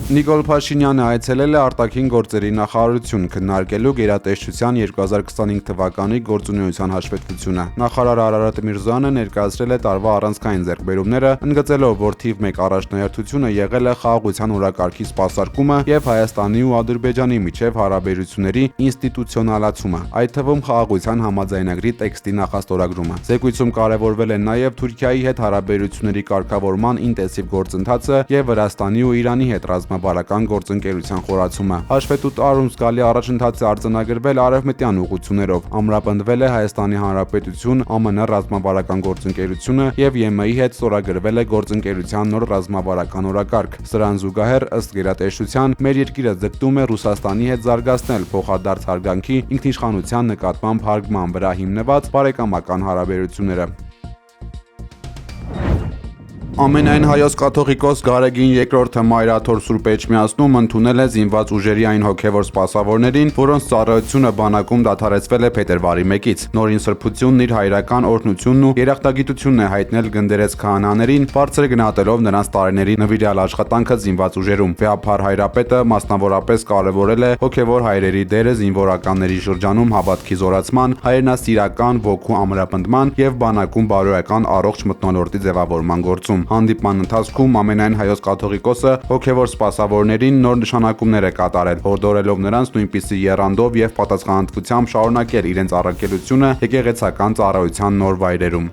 Նիկոլ Փաշինյանը այցելել է արտաքին գործերի նախարարություն քննարկելու գերատեսչության 2025 թվականի գործունեության հաշվետվությունը։ Նախարար Արարատ Միրզոյանը ներկայացրել է տարվա առանցքային ձեռքբերումները, ընդգծելով, որ թիվ 1 առաջնահերթությունը եղել է խաղաղության օրակարգի սպասարկումը եւ Հայաստանի ու Ադրբեջանի միջև հարաբերությունների ինստիտուցիոնալացումը, այդ թվում խաղաղության համաձայնագրի տեքստի նախաստորագրումը։ Զեկույցում կարևորվել է նաեւ Թուրքիայի հետ հարաբերությունների կարգավորման ինտենսիվ գործընթացը եւ Վրաստանի ու Իրանի հետ ռազմավարական գործընկերության խորացումը։ Հաշվետու տարում զգալի առաջընթաց է արձանագրվել արևմտյան ուղղություններով։ Ամրապնդվել է Հայաստանի Հանրապետություն ԱՄՆ ռազմավարական գործընկերությունը եւ ԵՄ-ի հետ ստորագրվել է գործընկերության նոր ռազմավարական օրակարգ։ Սրան զուգահեռ, ըստ գերատեսչության, մեր երկիրը ձգտում է Ռուսաստանի հետ զարգացնել փոխադարձ հարգանքի, ինքնիշխանության նկատմամբ հարգման վրա հիմնված բարեկամական հարաբերությունները։ Ամենայն հայոց կաթողիկոս Գարեգին II Մայրաթոր Սուրբ Էջմիածնում ընդունել է զինված ուժերի այն հոգևոր սպասավորներին, որոնց ծառայությունը բանակում դադարեցվել է փետրվարի 1-ից։ Նորին սրբությունն իր հայրական օրհնությունն ու երախտագիտությունն է հայտնել գնդերես քահանաներին, բարձր գնահատելով նրանց տարիների նվիրյալ աշխատանքը զինված ուժերում։ Վեհափար հայրապետը մասնավորապես կարևորել է հոգևոր հայրերի դերը զինվորականների շրջանում հավատքի զորացման, հայրենասիրական ոգու ամրապնդման եւ բանակում բարոյական առողջ մթնոլորտի ձևավորման գործում։ Հանդիպման ընթացքում ամենայն հայոց կաթողիկոսը հոգևոր սպասավորներին նոր նշանակումներ է կատարել, հորդորելով նրանց նույնպիսի եռանդով եւ պատասխանատվությամբ շարունակել իրենց առաքելությունը եկեղեցական ծառայության նոր վայրերում։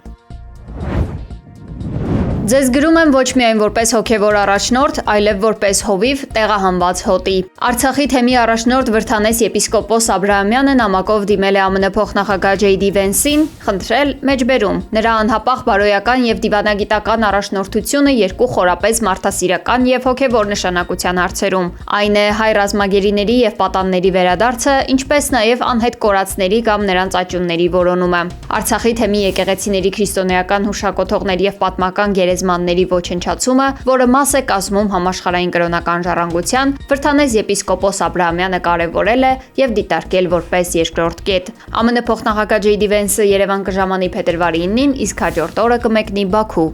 Ձեզ գրում եմ ոչ միայն որպես հոգևոր առաջնորդ, այլև որպես հովիվ տեղահանված հոտի։ Արցախի թեմի առաջնորդ Վրթանես եպիսկոպոս Աբրահամյանը նամակով դիմել է ԱՄՆ փոխնախագահ Ջեյ Դի Վենսին, խնդրել մեջբերում նրա անհապաղ բարոյական եւ դիվանագիտական առաջնորդությունը երկու խորապես մարդասիրական եւ հոգևոր նշանակության հարցերում։ Այն է հայ ռազմագերիների եւ պատանների վերադարձը, ինչպես նաեւ անհետ կորածների կամ նրանց աճյունների որոնումը։ Արցախի թեմի եկեղեցիների քրիստոնեական հուշակոթողների եւ պատմական գերեզմանների ոչնչացումը, որը մաս է կազմում համաշխարհային կրոնական ժառանգության, Վրթանես եպիսկոպոս Աբրահամյանը կարևորել է եւ դիտարկել որպես երկրորդ կետ։ ԱՄՆ փոխնախագահ Ջեյ Դի Վենսը Երևան կժամանի փետրվարի 9-ին, իսկ հաջորդ օրը կմեկնի Բաքու։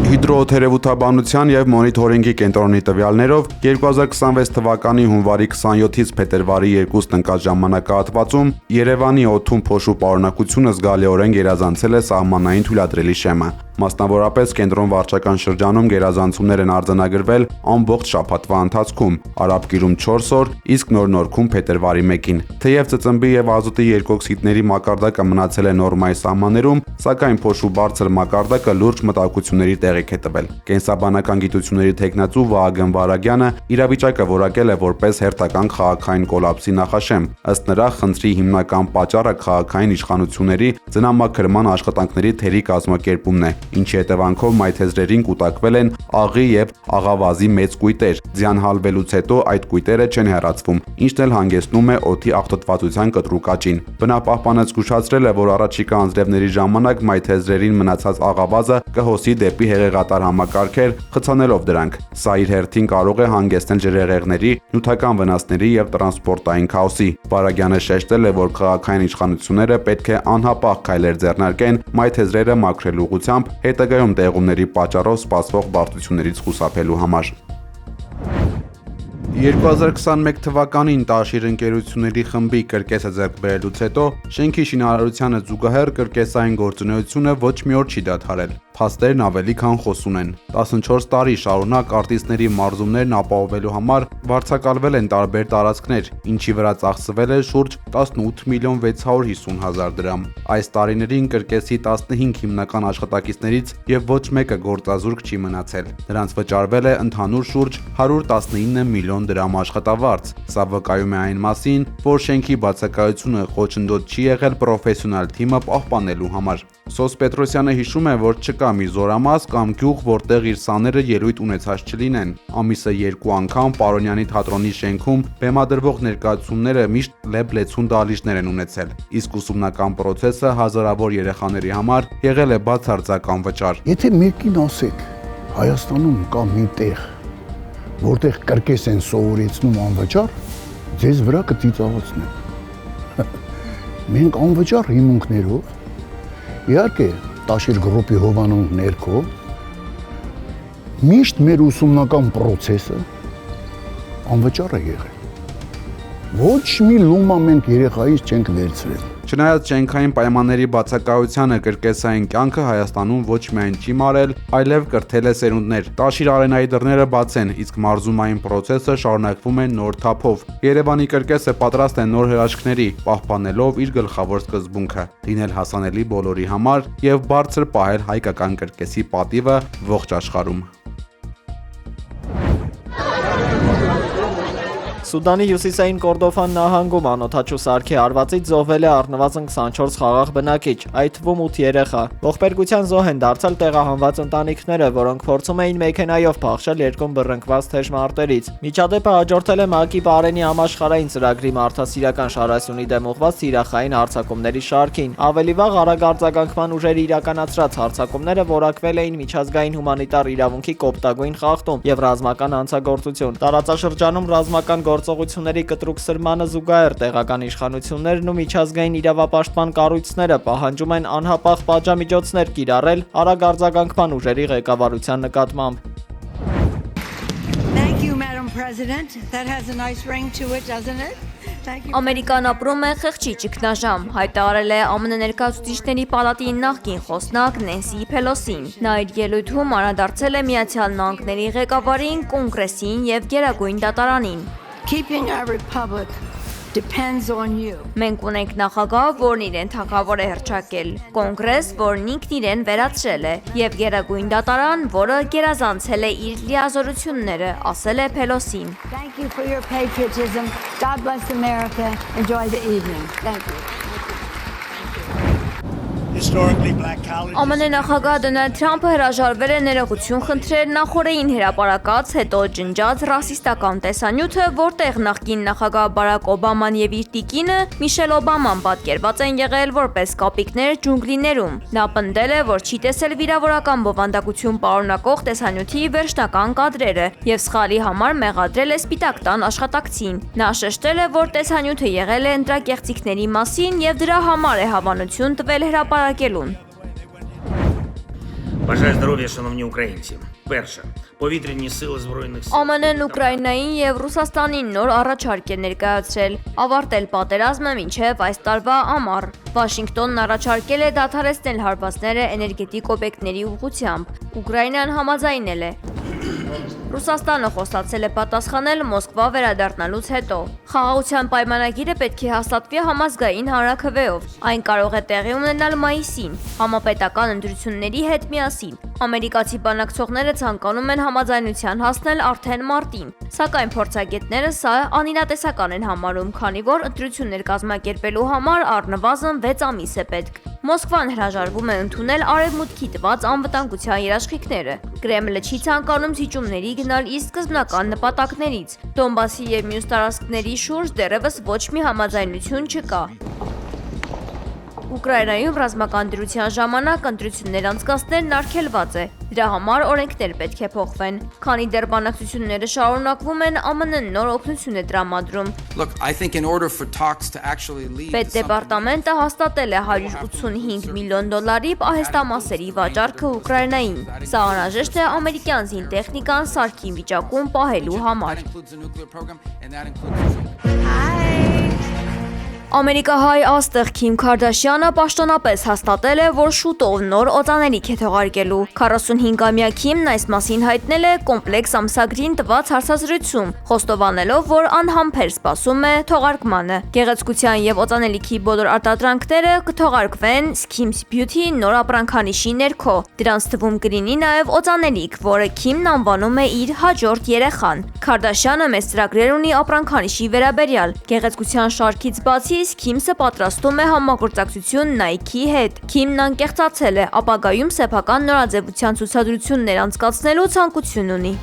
Հիդրոթերապևտաբանության եւ մոնիթորինգի կենտրոնի տվյալներով 2026 թվականի հունվարի 27-ից փետրվարի 2-ն ընկած ժամանակահատվածում Երևանի օդում փոշու պարունակությունը զգալիորեն գերազանցել է սահմանային թույլատրելի շեմը։ Մասնավորապես կենտրոն վարչական շրջանում գերազանցումներ են արձանագրվել ամբողջ շաբաթվա ընթացքում, Արաբկիրում 4 օր, իսկ Նոր-Նորքում փետրվարի 1-ին։ Թեև ծծմբի եւ ազոտի երկօքսիդների մակարդակը մնացել է նորմայի սահմաններում, սակայն փոշու բարձր մակարդակը լուրջ մտահոգությունների տեղիք է տվել։ Կենսաբանական գիտությունների թեկնածու Վահագն Վարագյանը իրավիճակը որակել է որպես հերթական քաղաքային կոլապսի նախաշեմ։ Ըստ նրա, խնդրի հիմնական պատճառը քաղաքային իշխանությունների ձնամաքրման աշխատանքների թերի կազմակերպումն է, ինչի հետևանքով մայթեզրերին կուտակվել են աղի եւ աղավազի մեծ կույտեր։ Ձյան հալվելուց հետո այդ կույտերը չեն հեռացվում, ինչն էլ հանգեցնում է օդի աղտոտվածության կտրուկ աճին։ Բնապահպանը զգուշացրել է, որ առաջիկա անձրևների ժամանակ մայթեզրերին մնացած աղավազը կհոսի դեպի հեղեղատար համակարգեր, խցանելով դրանք։ Սա իր հերթին կարող է հանգեցնել ջրհեղեղների, նյութական վնասների եւ տրանսպորտային քաոսի։ Վարագյանը շեշտել է, որ քաղաքային իշխանությունները պետք է անհապաղ քայլեր ձեռնարկեն մայթեզրերը մաքրելու ուղղությամբ, հետագայում տեղումների պատճառով սպասվող բարդություններից խուսափելու համար։ 2021 թվականին Տաշիր ընկերությունների խմբի կրկեսը ձեռք բերելուց հետո շենքի շինարարությանը զուգահեռ կրկեսային գործունեությունը ոչ մի օր չի դադարել։ Փաստերն ավելի քան խոսուն են։ 14 տարի շարունակ արտիստների մարզումներն ապահովելու համար վարձակալվել են տարբեր տարածքներ, ինչի վրա ծախսվել է շուրջ 18 միլիոն 650 հազար դրամ։ Այս տարիներին կրկեսի 15 հիմնական աշխատակիցներից եւ ոչ մեկը գործազուրկ չի մնացել։ Նրանց վճարվել է ընդհանուր շուրջ 119 միլիոն դրամ աշխատավարձ։ Սա վկայում է այն մասին, որ շենքի բացակայությունը խոչընդոտ չի եղել պրոֆեսիոնալ թիմը պահպանելու համար։ Սոս Պետրոսյանը հիշում է, որ չկա մի զորամաս կամ գյուղ, որտեղ իր սաները ելույթ ունեցած չլինեն։ Ամիսը 2 անգամ Պարոնյանի թատրոնի շենքում բեմադրվող ներկայացումները միշտ լեփ-լեցուն դահլիճներ են ունեցել, իսկ ուսումնական պրոցեսը հազարավոր երեխաների համար եղել է բացարձակ անվճար։ Եթե մեկին ասեք, Հայաստանում կա մի տեղ, որտեղ կրկես են սովորեցնում անվճար, ձեզ վրա կծիծաղացնեն։ Մենք անվճար հիմունքներով, իհարկե Տաշիր գրոպի հովանու ներքո Միշտ մեր ուսումնական process-ը անվճար է եղել։ Ոչ մի լումա մենք երեխայից չենք վերցրել։ Չնայած շենքային պայմանների բացակայությանը կրկեսային կյանքը Հայաստանում ոչ միայն չի մարել, այլև կրթել է սերունդներ։ Տաշիր արենայի դռները բաց են, իսկ մարզումային process-ը շարունակվում է նոր թափով։ Երևանի կրկեսը պատրաստ է նոր հրաշքների, պահպանելով իր գլխավոր սկզբունքը՝ լինել հասանելի բոլորի համար եւ բարձր պահել հայկական կրկեսի պատիվը ողջ աշխարհում։ Սուդանի հյուսիսային Կորդոֆան նահանգում անօթաչու սարքի հարվածից զոհվել է առնվազն 24 խաղաղ բնակիչ, այդ թվում 8 երեխա։ Ողբերգության զոհ են դարձել տեղահանված ընտանիքները, որոնք փորձում էին մեքենայով փախչել երկում բռնկված թեժ մարտերից։ Միջադեպը հաջորդել է ՄԱԿ-ի Պարենի համաշխարհային ծրագրի մարդասիրական շարասյունի դեմ ուղղված թիրախային հարձակումների շարքին։ Ավելի վաղ արագ արձագանքման ուժերի իրականացրած հարձակումները որակվել էին միջազգային հումանիտար իրավունքի կոպտագույն խախտում եւ ռազմական հանցագործություն։ Տարածաշրջանում ռազմական գործողությունների կտրուկ սրմանը զուգահեռ տեղական իշխանություններն ու միջազգային իրավապաշտպան կառույցները պահանջում են անհապաղ պատժամիջոցներ կիրառել արագ արձագանքման ուժերի ղեկավարության նկատմամբ։ Thank you, Madam President. That has a nice ring to it, doesn't it? Ամերիկան ապրում է խեղճի ճգնաժամ, հայտարարել է ԱՄՆ ներկայացուցիչների պալատի նախկին խոսնակ Նենսի Փելոսին։ Նա իր ելույթում անդրադարձել է Միացյալ Նահանգների ղեկավարին, Կոնգրեսին եւ Գերագույն դատարանին։ Keeping our republic depends on you. Մենք ունենք նախագահ, որն իրեն թագավոր է հռչակել, Կոնգրես, որն ինքն իրեն վերացրել է, եւ Գերագույն դատարան, որը գերազանցել է իր լիազորությունները, ասել է Փելոսին։ Thank you for your patriotism. God bless America. Enjoy the evening. Thank you. ԱՄՆ նախագահ Դոնալդ Թրամփը հրաժարվել է ներողություն խնդրել նախորդին հրապարակած հետո ջնջած ռասիստական տեսանյութը, որտեղ նախկին նախագահ Բարակ Օբաման եւ իր տիկինը Միշել Օբաման պատկերված են եղել որպես կապիկներ ջունգլիներում։ Նա պնդել է, որ չի տեսել վիրավորական բովանդակություն պարունակող տեսանյութի վերջնական կադրերը եւ սխալի համար մեղադրել է Սպիտակ տան աշխատակցին։ Նա շեշտել է, որ տեսանյութը եղել է ընտրակեղծիքների մասին եւ դրա համար է հավանություն տվել հրապարակելուն։ Бажаю здоров'я, шановні українці. Перше. Повітряні сили Збройних сил. ԱՄՆ-ն Ուկրաինային եւ Ռուսաստանին նոր առաջարկ է ներկայացրել, ավարտել պատերազմը մինչեւ այս տարվա ամառ։ Վաշինգտոնն առաջարկել է դադարեցնել հարվածները էներգետիկ օբյեկտների ուղղությամբ։ Ուկրաինան համաձայնել է։ Ռուսաստանը խոստացել է պատասխանել Մոսկվա վերադառնալուց հետո։ Խաղաղության պայմանագիրը պետք է հաստատվի համազգային հանրաքվեով։ Այն կարող է տեղի ունենալ մայիսին, համապետական ընտրությունների հետ միասին։ Ամերիկացի բանակցողները ցանկանում են համաձայնության հասնել արդեն մարտին, սակայն փորձագետները սա անիրատեսական են համարում, քանի որ ընտրություններ կազմակերպելու համար առնվազն 6 ամիս է պետք։ Մոսկվան հրաժարվում է ընդունել արևմուտքի տված անվտանգության երաշխիքները։ Կրեմլը չի ցանկանում զիջումների գնալ իր սկզբնական նպատակներից։ Դոնբասի եւ մյուս տարածքների շուրջ դեռևս ոչ մի համաձայնություն չկա։ Ուկրաինայում ռազմական դրության ժամանակ ընտրություններ անցկացնելն արգելված է։ Դրա համար օրենքներ պետք է փոխվեն։ Քանի դեռ բանակցությունները շարունակվում են, ԱՄՆ-ն նոր օգնություն է տրամադրում։ Պետդեպարտամենտը հաստատել է $185 միլիոն պահեստամասերի վաճառքը Ուկրաինային։ Սա անհրաժեշտ է ամերիկյան զինտեխնիկան սարքի վիճակում պահելու համար։ Ամերիկահայ աստղ Քիմ Քարդաշյանը պաշտոնապես հաստատել է, որ շուտով նոր օծանելիք է թողարկելու։ 45-ամյա Քիմն այս մասին հայտնել է կոմպլեքս ամսագրին տված հարցազրույցում, խոստովանելով, որ անհամբեր սպասում է թողարկմանը։ Գեղեցկության եւ օծանելիքի բոլոր արտադրանքները կթողարկվեն Skims Beauty նոր ապրանքանիշի ներքո։ Դրանց թվում կլինի նաեւ օծանելիք, որը Քիմն անվանում է իր հաջորդ երեխան։ Քարդաշյանը մեծ ծրագրեր ունի ապրանքանիշի վերաբերյալ։ Գեղեցկության շարքից բացի Skims-ը պատրաստում է համագործակցություն Nike-ի հետ։ Քիմն անկեղծացել է, ապագայում սեփական նորաձևության ցուցադրություններ անցկացնելու ցանկություն ունի։